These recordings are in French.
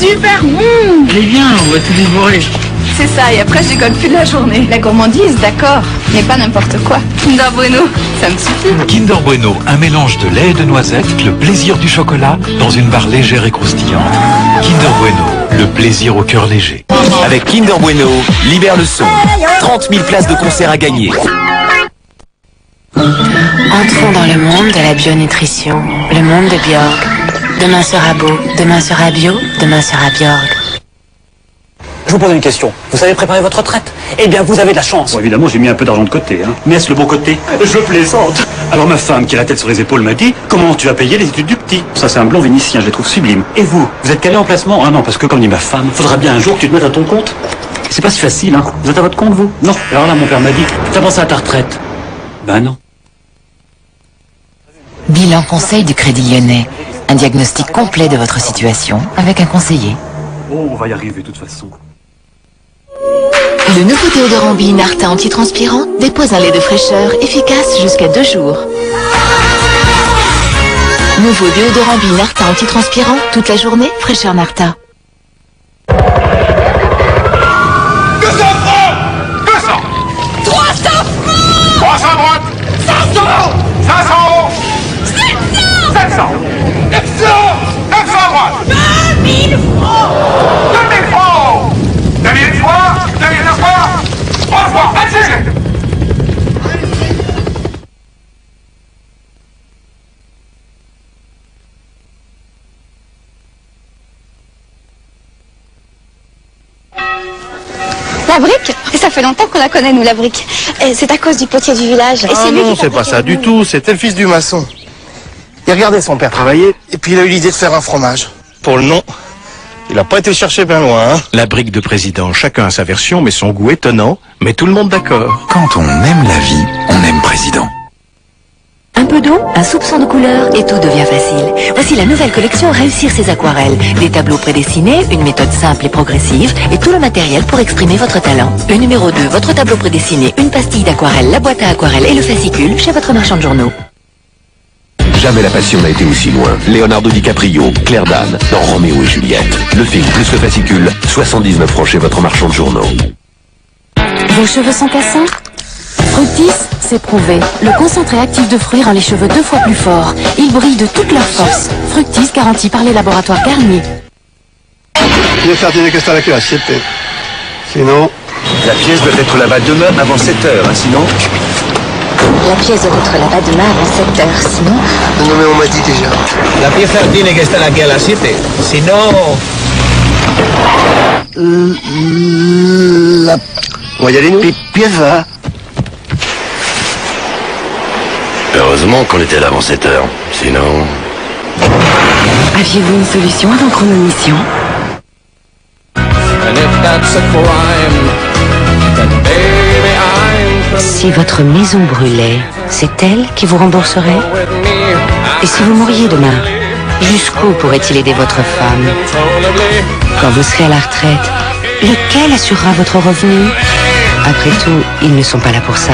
super bon. Allez viens, on va tout dévorer. C'est ça, et après je déconne plus de la journée. La gourmandise, d'accord, mais pas n'importe quoi. Kinder Bueno, ça me suffit. Kinder Bueno, un mélange de lait et de noisettes, le plaisir du chocolat dans une barre légère et croustillante. Kinder Bueno, le plaisir au cœur léger. Avec Kinder Bueno, libère le son. 30 000 places de concert à gagner. Entrons dans le monde de la bionutrition, le monde de Björg. Demain sera beau, demain sera bio, demain sera Björg. Je vous pose une question. Vous savez préparer votre retraite? Eh bien, vous avez de la chance. Bon, évidemment, j'ai mis un peu d'argent de côté, hein. Mais est-ce le bon côté? Je plaisante. Alors ma femme, qui a la tête sur les épaules, m'a dit: comment tu vas payer les études du petit? Ça, c'est un blond vénitien, je les trouve sublimes. Et vous êtes calé en placement? Ah non, parce que comme dit ma femme, faudra bien un jour que tu te mettes à ton compte. C'est pas si facile, hein. Vous êtes à votre compte, vous? Non. Alors là, mon père m'a dit: t'as pensé à ta retraite? Ben non. Bilan conseil du Crédit Lyonnais. Un diagnostic complet de votre situation avec un conseiller. Oh, on va y arriver, de toute façon. Le nouveau déodorant Bee Narta antitranspirant dépose un lait de fraîcheur efficace jusqu'à 2 jours. Nouveau déodorant Bee Narta antitranspirant, toute la journée, fraîcheur Narta. 200 francs 200 300 francs 300 droite 500 500 euros 700 900 droite 2000 francs 2000 francs 2000 fois 2000 fois 3 fois allez. La brique? Ça fait longtemps qu'on la connaît, nous, la brique. C'est à cause du potier du village. Et Ah lui non, qui c'est pas ça du tout, c'était le fils du maçon. Il regardait son père travailler, et puis il a eu l'idée de faire un fromage. Pour le nom, il a pas été chercher bien loin, hein. La brique de président, chacun a sa version, mais son goût étonnant, mais tout le monde d'accord. Quand on aime la vie, on aime président. Un peu d'eau, un soupçon de couleur et tout devient facile. Voici la nouvelle collection Réussir ses aquarelles. Des tableaux prédessinés, une méthode simple et progressive et tout le matériel pour exprimer votre talent. Le numéro 2, votre tableau prédessiné, une pastille d'aquarelle, la boîte à aquarelle et le fascicule chez votre marchand de journaux. Jamais la passion n'a été aussi loin. Leonardo DiCaprio, Claire Danes, dans Roméo et Juliette. Le film plus le fascicule, 79 francs chez votre marchand de journaux. Vos cheveux sont cassants? Fructis, c'est prouvé. Le concentré actif de fruits rend les cheveux 2 fois plus forts. Ils brillent de toute leur force. Fructis garanti par les laboratoires Garnier. Io tiene che stare qui a 7. Sinon... La pièce doit être là-bas demain avant 7 heures, hein, sinon... La pièce doit être là-bas demain avant 7 heures, sinon... Non mais on m'a dit déjà. La pieza tiene que estar aquí a las 7, si no... On va y aller, nous? Pieza. Heureusement qu'on était là avant 7 heures, sinon... Aviez-vous une solution avant Chronomission? Si votre maison brûlait, c'est elle qui vous rembourserait? Et si vous mouriez demain, jusqu'où pourrait-il aider votre femme? Quand vous serez à la retraite, lequel assurera votre revenu? Après tout, ils ne sont pas là pour ça.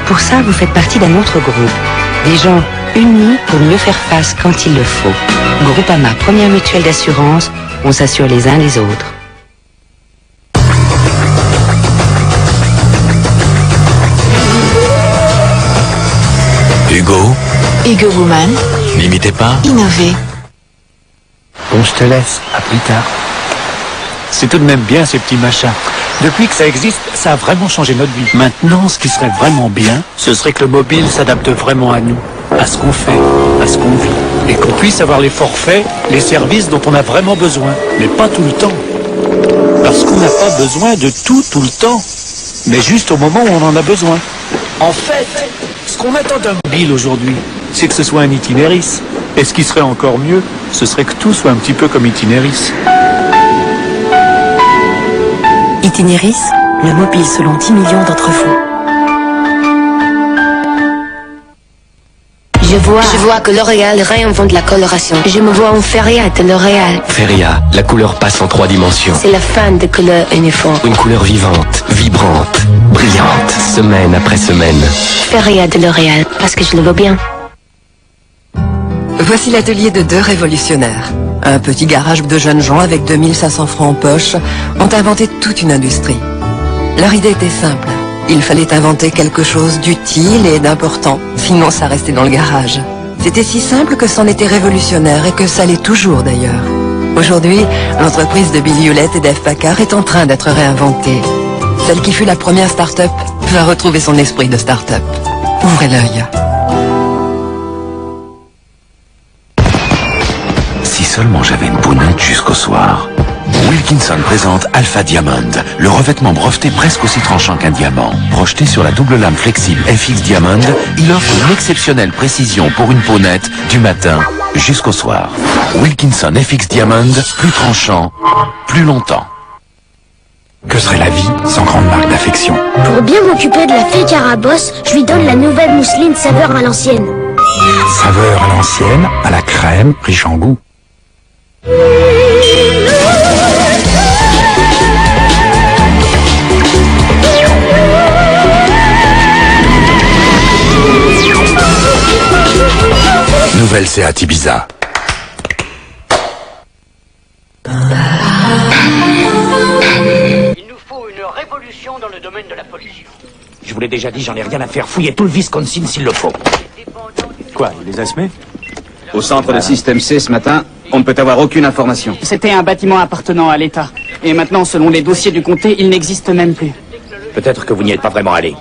Pour ça, vous faites partie d'un autre groupe. Des gens unis pour mieux faire face quand il le faut. Groupama, première mutuelle d'assurance, on s'assure les uns les autres. Hugo, Hugo Woman, n'imitez pas. innover. Bon, je te laisse. À plus tard. C'est tout de même bien, ces petits machins. Depuis que ça existe, ça a vraiment changé notre vie. Maintenant, ce qui serait vraiment bien, ce serait que le mobile s'adapte vraiment à nous, à ce qu'on fait, à ce qu'on vit. Et qu'on puisse avoir les forfaits, les services dont on a vraiment besoin. Mais pas tout le temps. Parce qu'on n'a pas besoin de tout le temps. Mais juste au moment où on en a besoin. En fait, ce qu'on attend d'un mobile aujourd'hui, c'est que ce soit un Itinéris. Et ce qui serait encore mieux, ce serait que tout soit un petit peu comme Itinéris. Itinéris, le mobile selon 10 millions d'entre vous. Je vois que L'Oréal réinvente la coloration. Je me vois en Feria de L'Oréal. Feria, la couleur passe en 3 dimensions. C'est la fin de couleurs uniformes. Une couleur vivante, vibrante, brillante, semaine après semaine. Feria de L'Oréal, parce que je le veux bien. Voici l'atelier de 2 révolutionnaires. Un petit garage de jeunes gens avec 2500 francs en poche ont inventé toute une industrie. Leur idée était simple. Il fallait inventer quelque chose d'utile et d'important, sinon ça restait dans le garage. C'était si simple que c'en était révolutionnaire et que ça l'est toujours d'ailleurs. Aujourd'hui, l'entreprise de Billy Hewlett et Dave Packard est en train d'être réinventée. Celle qui fut la première start-up va retrouver son esprit de start-up. Ouvrez l'œil. Si seulement j'avais une peau nette jusqu'au soir. Wilkinson présente Alpha Diamond, le revêtement breveté presque aussi tranchant qu'un diamant. Projeté sur la double lame flexible FX Diamond, il offre une exceptionnelle précision pour une peau nette du matin jusqu'au soir. Wilkinson FX Diamond, plus tranchant, plus longtemps. Que serait la vie sans grande marque d'affection? Pour bien m'occuper de la fée Carabosse, je lui donne la nouvelle mousseline saveur à l'ancienne. Saveur à l'ancienne, à la crème, riche en goût. Nouvelle Seat Ibiza. Il nous faut une révolution dans le domaine de la pollution. Je vous l'ai déjà dit, j'en ai rien à faire fouiller tout le Wisconsin s'il le faut. Quoi, il les a semés? Au centre de système C ce matin, on ne peut avoir aucune information. C'était un bâtiment appartenant à l'État. Et maintenant, selon les dossiers du comté, il n'existe même plus. Peut-être que vous n'y êtes pas vraiment allé.